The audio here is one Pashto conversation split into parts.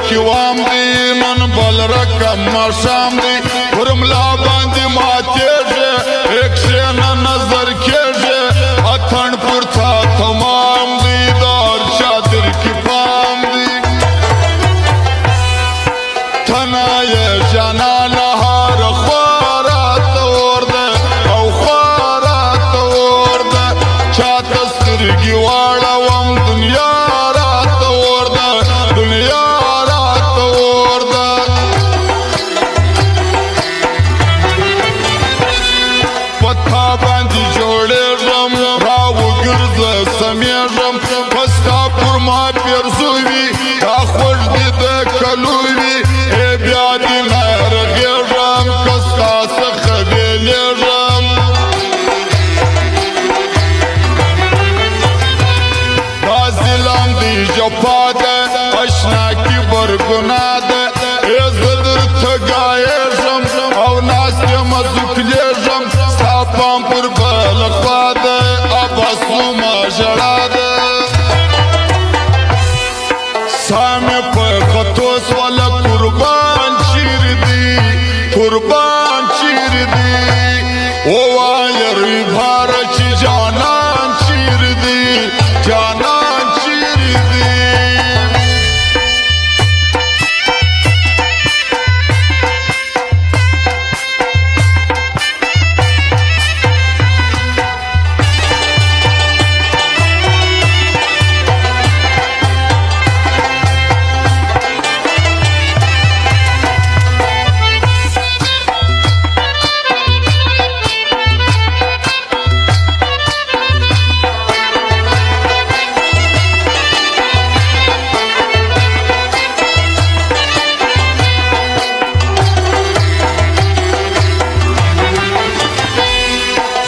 کې وام دی نن بل رقم ماښام دی پر ملا باندې ماتېږي اکشنه نظر کېږي اتڼ پر تا تمام دی د هر چا در کې پام دی تنه یې جانانه هر خوا راته اور ده او خوا راته اور ده چاته سترګې واړوم دنیا راته اور ده دنیا راته اور ده په تا باندې جوړېږم راوګرځه سمېږم په ستا پر ما پیرزوي دا خوږ دي د کلو وي ای بیا دې نه رغېږم که ستا څخه بېلېږم دا ظلم دی جفا ده اشنا کې برګناه ده ای زه درته ګایېږم او ناست یمه زوکلېږم ستا پام پر بله خوا ده ابس زما ژړا ده سا مې په خطو سوله قربان چیرې دي قربان چیرې دي ووایه رویباره چې جانان چیرې دي جانان چیرې دي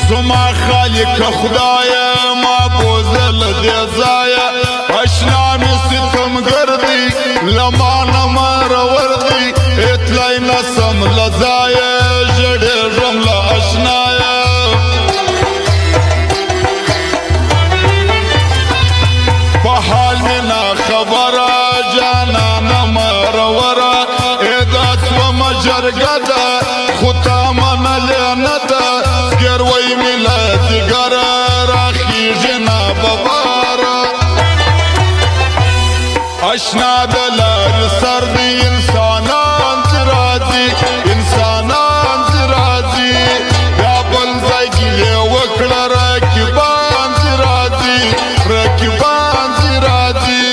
زما خالق خدایا معبوزه له دې ځایه اشنا مې ستمګر دی لما نه مرور دی اتلای نسم له ځایه ژړېږم له اشنایه په حال مې نه خبره جانانه مروره ای دا سومه جرګه ده خو تا منلې نه ده ګروی مې له ځیګره راخیږي نابباره اشنا د لارې سر دی انسانان چې راځي انسانان چې راځي بیا بل ځای ګیلې وکړه رقیبان چې راځي رقیبان چې راځي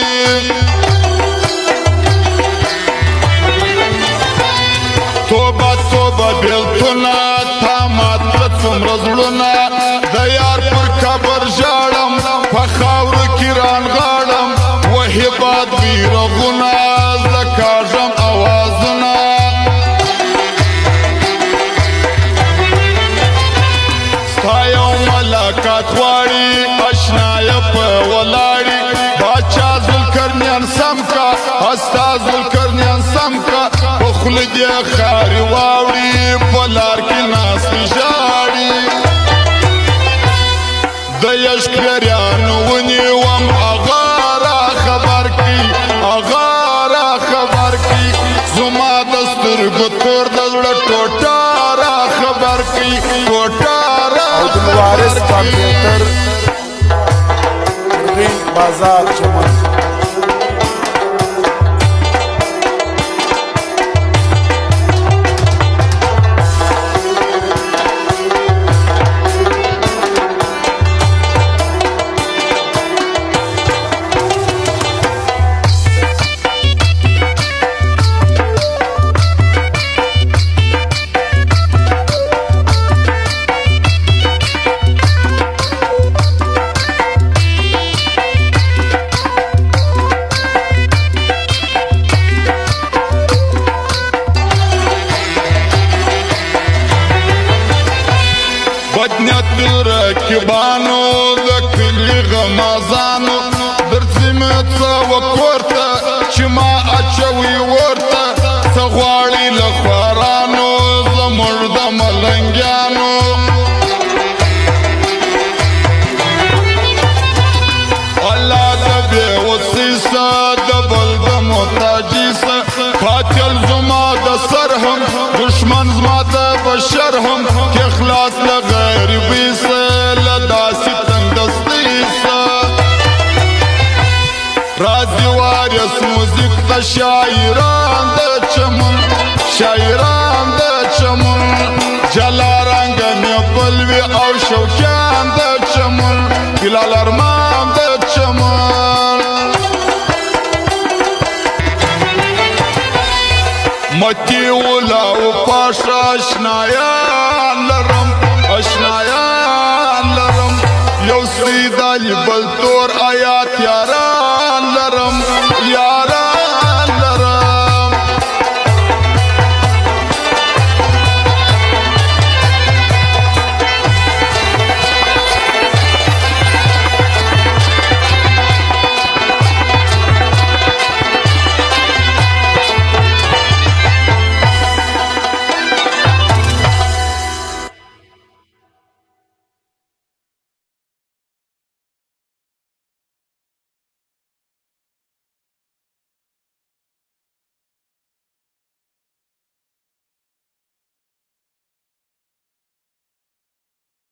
توبه توبه بېلتونه تا مات کړه څومره زړونه د یار پر قبر ژاړم په خاورو کې رانغاړم وهې باد بیرغونه زه کاږم اوازونه ستا یو ملاقات غواړي اشنایه په ولاړي باچا ذوالقرنین سم کا استا ذوالقرنین سم کا په خوله دې خارې واوړي په لار کې ناستې ژاړي د یشک پیریانو ونیوم هغه را خبر کړي هغه را خبر کړي زما د سترګو تور د زړه ټوټه را خبر کړي ټوټه را عبدالوارث کمپیوټر رین بازار چمن بدنیت رقیبانو د کلي غمازانو درځي مې څه وکورته چې ما اچوي ورته څه غواړي له خوارانو زموږ د ملنګیانو الله د بې وسۍ څه د بل د محتاجي څه راځي وارث موزیک ته شاعران د چمن شاعران د چمن جلارنګ مې بلوي او شوقیان د چمن بلال ارمان د چمن متی ولاو پاشا اشنایان لرم اشنایان لرم یو سید علی بل تور آیات یاران لرم